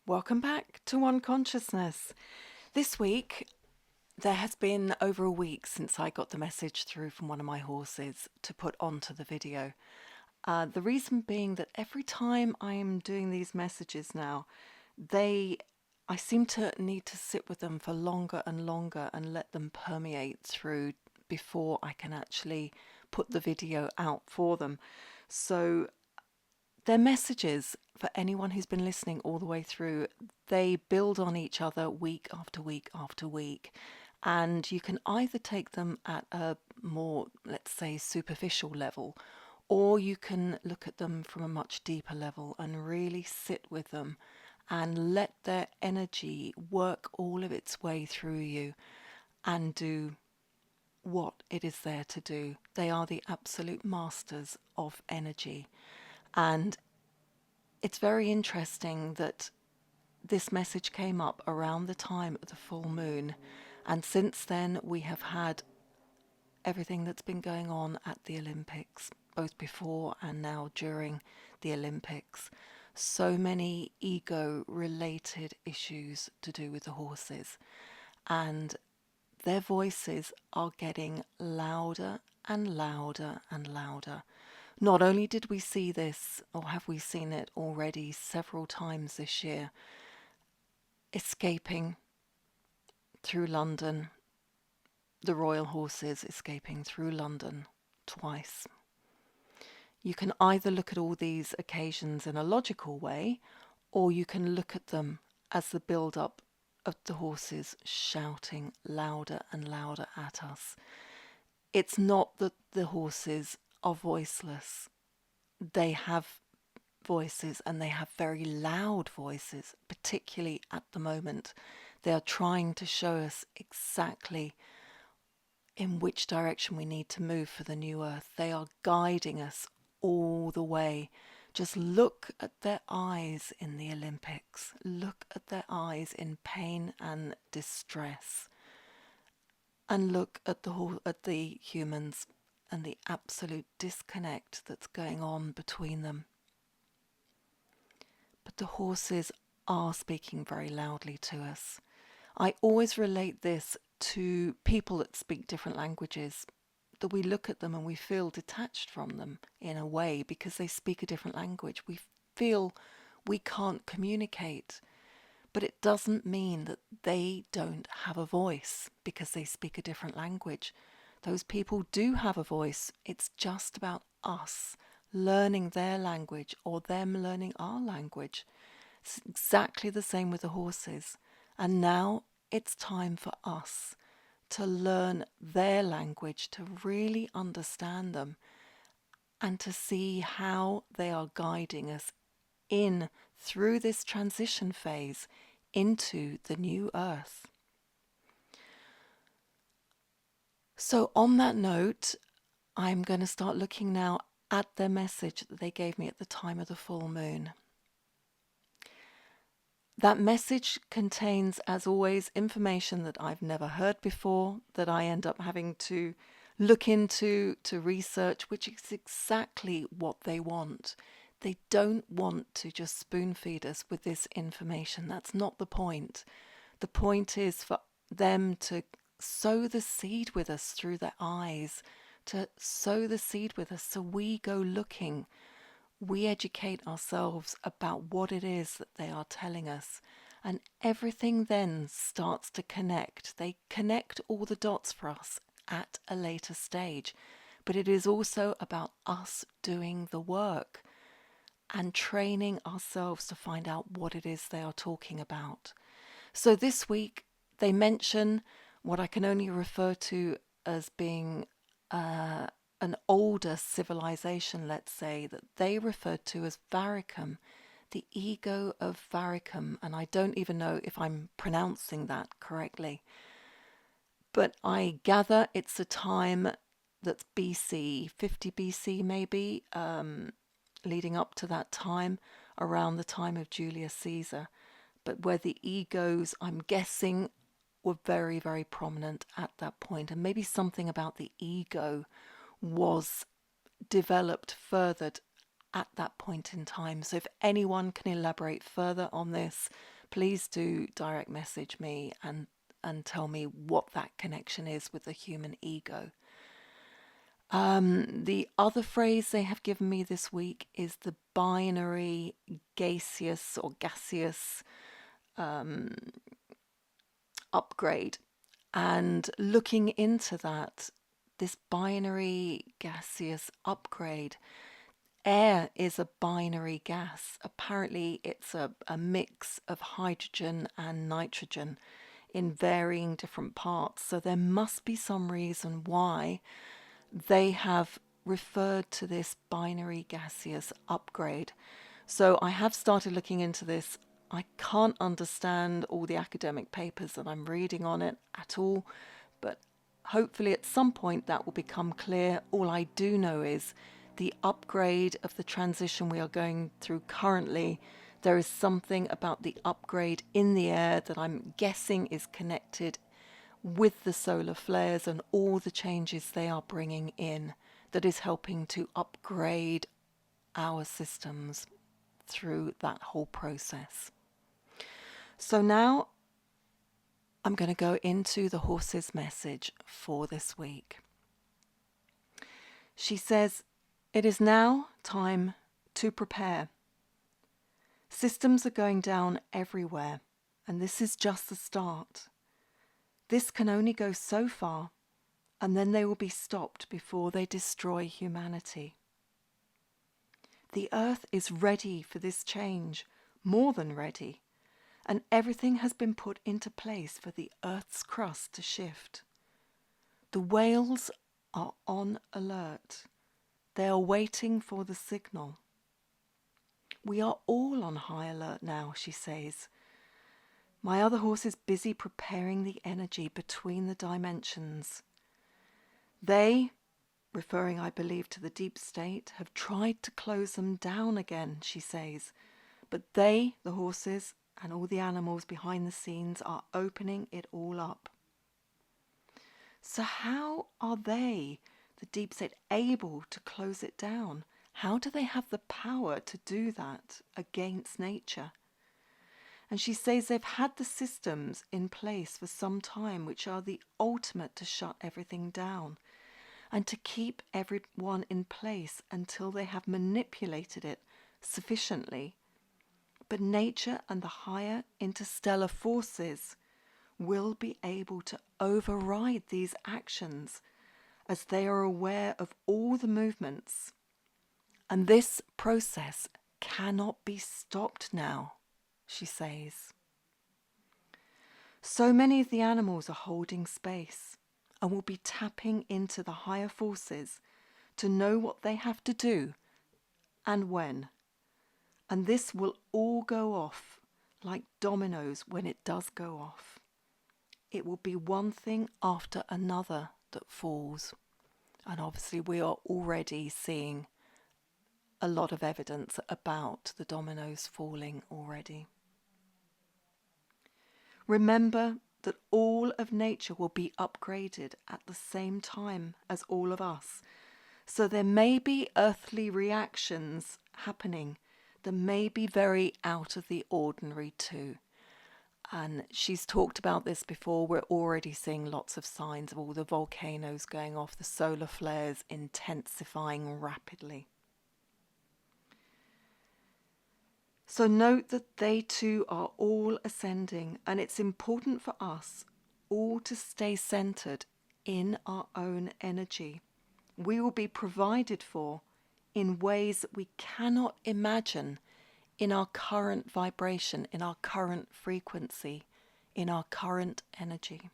Welcome back to One Consciousness. This week, there has been over a week since I got the message through from one of my horses to put onto the video. The reason being that every time I'm doing these messages now, I seem to need to sit with them for longer and longer and let them permeate through before I can actually put the video out for them. So their messages, for anyone who's been listening all the way through, they build on each other week after week after week. And you can either take them at a more, let's say, superficial level, or you can look at them from a much deeper level and really sit with them and let their energy work all of its way through you and do what it is there to do. They are the absolute masters of energy. And it's very interesting that this message came up around the time of the full moon. And since then, we have had everything that's been going on at the Olympics, both before and now during the Olympics. So many ego-related issues to do with the horses. And their voices are getting louder and louder and louder. Not only did we see this, or have we seen it already several times this year, escaping through London, the royal horses escaping through London twice. You can either look at all these occasions in a logical way, or you can look at them as the build-up of the horses shouting louder and louder at us. It's not that the horses are voiceless. They have voices, and they have very loud voices, particularly at the moment. They are trying to show us exactly in which direction we need to move for the new earth. They are guiding us all the way. Just look at their eyes in the Olympics. Look at their eyes in pain and distress. And look at the humans and the absolute disconnect that's going on between them. But the horses are speaking very loudly to us. I always relate this to people that speak different languages, that we look at them and we feel detached from them in a way because they speak a different language. We feel we can't communicate, but it doesn't mean that they don't have a voice because they speak a different language. Those people do have a voice. It's just about us learning their language or them learning our language. It's exactly the same with the horses. And now it's time for us to learn their language, to really understand them, and to see how they are guiding us in through this transition phase into the new earth. So on that note, I'm going to start looking now at their message that they gave me at the time of the full moon. That message contains, as always, information that I've never heard before, that I end up having to look into, to research, which is exactly what they want. They don't want to just spoon feed us with this information. That's not the point. The point is for them to sow the seed with us through their eyes, to sow the seed with us so we go looking. We educate ourselves about what it is that they are telling us, and everything then starts to connect. They connect all the dots for us at a later stage, but it is also about us doing the work and training ourselves to find out what it is they are talking about. So this week they mention what I can only refer to as being an older civilization, let's say, that they referred to as Varicum, the ego of Varicum. And I don't even know if I'm pronouncing that correctly. But I gather it's a time that's BC, 50 BC maybe, leading up to that time, around the time of Julius Caesar. But where the egos, I'm guessing, were very, very prominent at that point. And maybe something about the ego was developed, furthered at that point in time. So if anyone can elaborate further on this, please do direct message me and tell me what that connection is with the human ego. The other phrase they have given me this week is the binary gaseous or gaseous upgrade. And looking into that, this binary gaseous upgrade, air is a binary gas. Apparently, it's a mix of hydrogen and nitrogen in varying different parts. So there must be some reason why they have referred to this binary gaseous upgrade. So I have started looking into this. I can't understand all the academic papers that I'm reading on it at all, but hopefully at some point that will become clear. All I do know is the upgrade of the transition we are going through currently. There is something about the upgrade in the air that I'm guessing is connected with the solar flares and all the changes they are bringing in that is helping to upgrade our systems through that whole process. So now I'm going to go into the horse's message for this week. She says, "It is now time to prepare. Systems are going down everywhere, and this is just the start. This can only go so far, and then they will be stopped before they destroy humanity. The earth is ready for this change, more than ready, and everything has been put into place for the earth's crust to shift. The whales are on alert. They are waiting for the signal. We are all on high alert now," she says. "My other horse is busy preparing the energy between the dimensions. They, referring, I believe, to the deep state, have tried to close them down again," she says. "But they, the horses, and all the animals behind the scenes are opening it all up." So how are they, the deep state, able to close it down? How do they have the power to do that against nature? And she says they've had the systems in place for some time, which are the ultimate to shut everything down and to keep everyone in place until they have manipulated it sufficiently. But nature and the higher interstellar forces will be able to override these actions as they are aware of all the movements. And this process cannot be stopped now, she says. So many of the animals are holding space and will be tapping into the higher forces to know what they have to do and when. And this will all go off like dominoes when it does go off. It will be one thing after another that falls. And obviously we are already seeing a lot of evidence about the dominoes falling already. Remember that all of nature will be upgraded at the same time as all of us. So there may be earthly reactions happening that may be very out of the ordinary too. And she's talked about this before. We're already seeing lots of signs of all the volcanoes going off, the solar flares intensifying rapidly. So note that they too are all ascending, and it's important for us all to stay centered in our own energy. We will be provided for in ways that we cannot imagine in our current vibration, in our current frequency, in our current energy.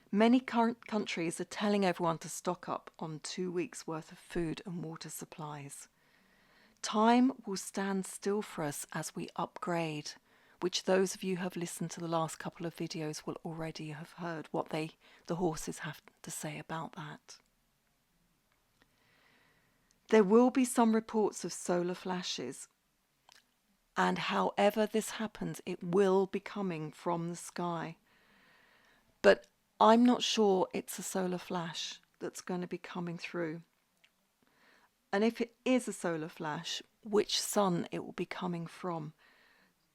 Many current countries are telling everyone to stock up on 2 weeks' worth of food and water supplies. Time will stand still for us as we upgrade, which those of you who have listened to the last couple of videos will already have heard what the horses have to say about that. There will be some reports of solar flashes, and however this happens, it will be coming from the sky. But I'm not sure it's a solar flash that's going to be coming through. And if it is a solar flash, which sun it will be coming from.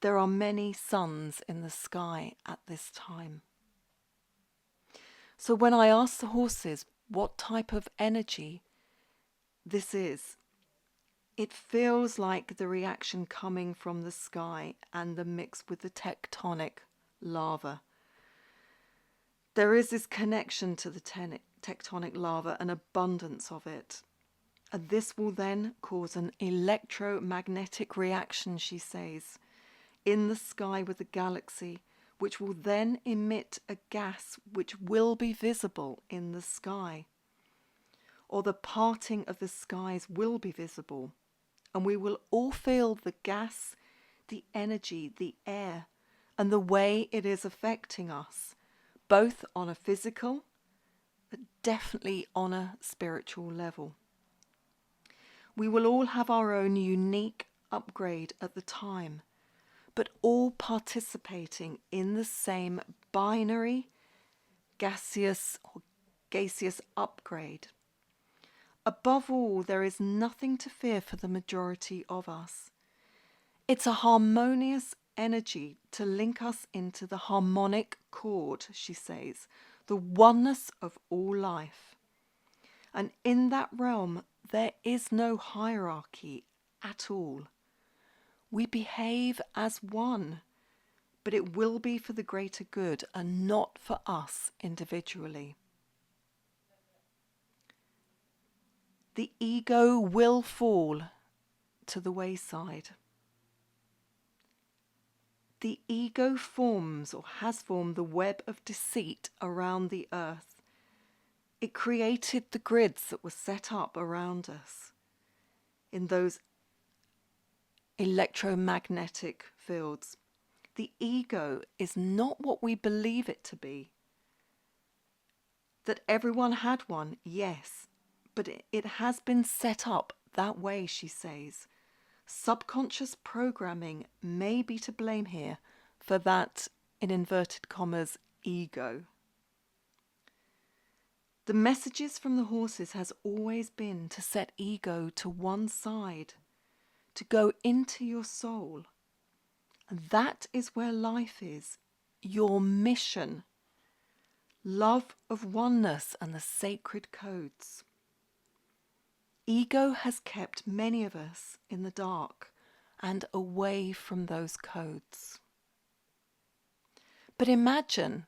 there are many suns in the sky at this time. So when I ask the horses what type of energy this is, it feels like the reaction coming from the sky and the mix with the tectonic lava. There is this connection to the tectonic lava, an abundance of it. And this will then cause an electromagnetic reaction, she says, in the sky with the galaxy, which will then emit a gas which will be visible in the sky. Or the parting of the skies will be visible, and we will all feel the gas, the energy, the air, and the way it is affecting us, both on a physical, but definitely on a spiritual level. We will all have our own unique upgrade at the time, but all participating in the same binary gaseous upgrade. Above all, there is nothing to fear for the majority of us. It's a harmonious energy to link us into the harmonic chord, she says, the oneness of all life. And in that realm, there is no hierarchy at all. We behave as one, but it will be for the greater good and not for us individually. The ego will fall to the wayside. The ego forms or has formed the web of deceit around the earth. It created the grids that were set up around us in those electromagnetic fields. The ego is not what we believe it to be. That everyone had one, yes, but it has been set up that way, she says. Subconscious programming may be to blame here for that, in inverted commas, ego. The messages from the horses has always been to set ego to one side, to go into your soul. And that is where life is, your mission, love of oneness and the sacred codes. Ego has kept many of us in the dark and away from those codes. But imagine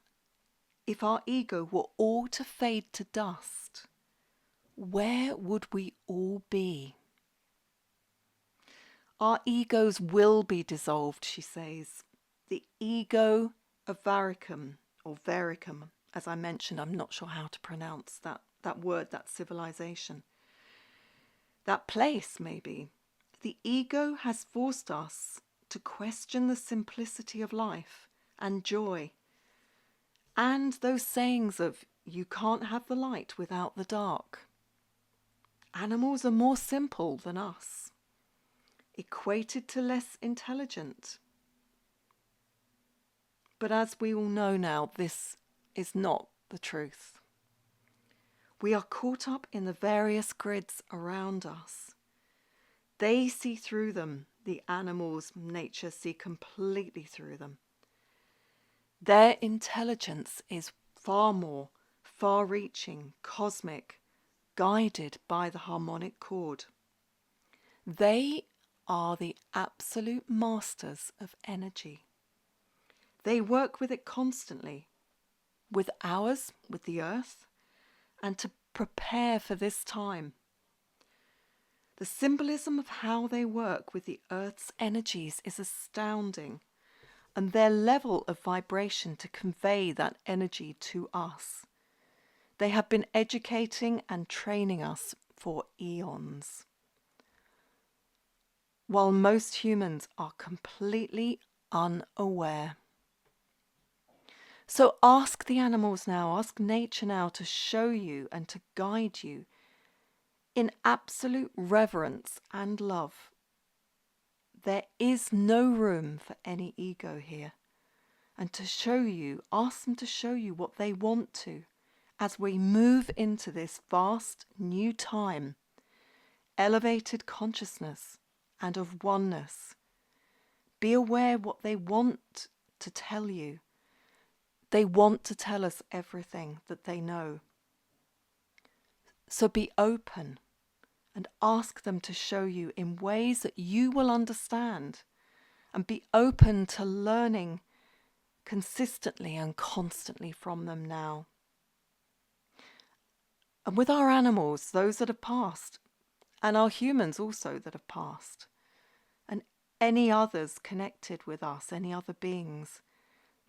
if our ego were all to fade to dust, where would we all be? Our egos will be dissolved, she says. The ego of Varicum, or Vericum, as I mentioned, I'm not sure how to pronounce that word, that civilization. That place, maybe. The ego has forced us to question the simplicity of life and joy, and those sayings of, you can't have the light without the dark. Animals are more simple than us, equated to less intelligent. But as we all know now, this is not the truth. We are caught up in the various grids around us. They see through them. The animals, nature, see completely through them. Their intelligence is far more far-reaching, cosmic, guided by the harmonic chord. They are the absolute masters of energy. They work with it constantly, with ours, with the earth, and to prepare for this time. The symbolism of how they work with the earth's energies is astounding, and their level of vibration to convey that energy to us. They have been educating and training us for eons, while most humans are completely unaware. So ask the animals now, ask nature now to show you and to guide you in absolute reverence and love. There is no room for any ego here. And to show you, ask them to show you what they want to as we move into this vast new time, elevated consciousness and of oneness, Be aware what they want to tell you. They want to tell us everything that they know. So be open and ask them to show you in ways that you will understand, and be open to learning consistently and constantly from them now. And with our animals, those that have passed, and our humans also that have passed, and any others connected with us, any other beings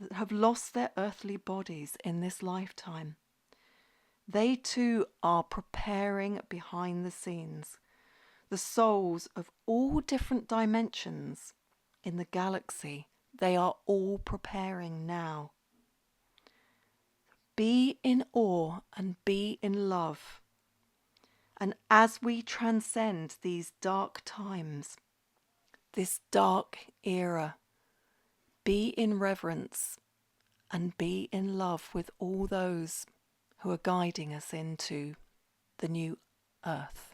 that have lost their earthly bodies in this lifetime, they too are preparing behind the scenes. The souls of all different dimensions in the galaxy, they are all preparing now. Be in awe and be in love. And as we transcend these dark times, this dark era, be in reverence and be in love with all those who are guiding us into the new earth.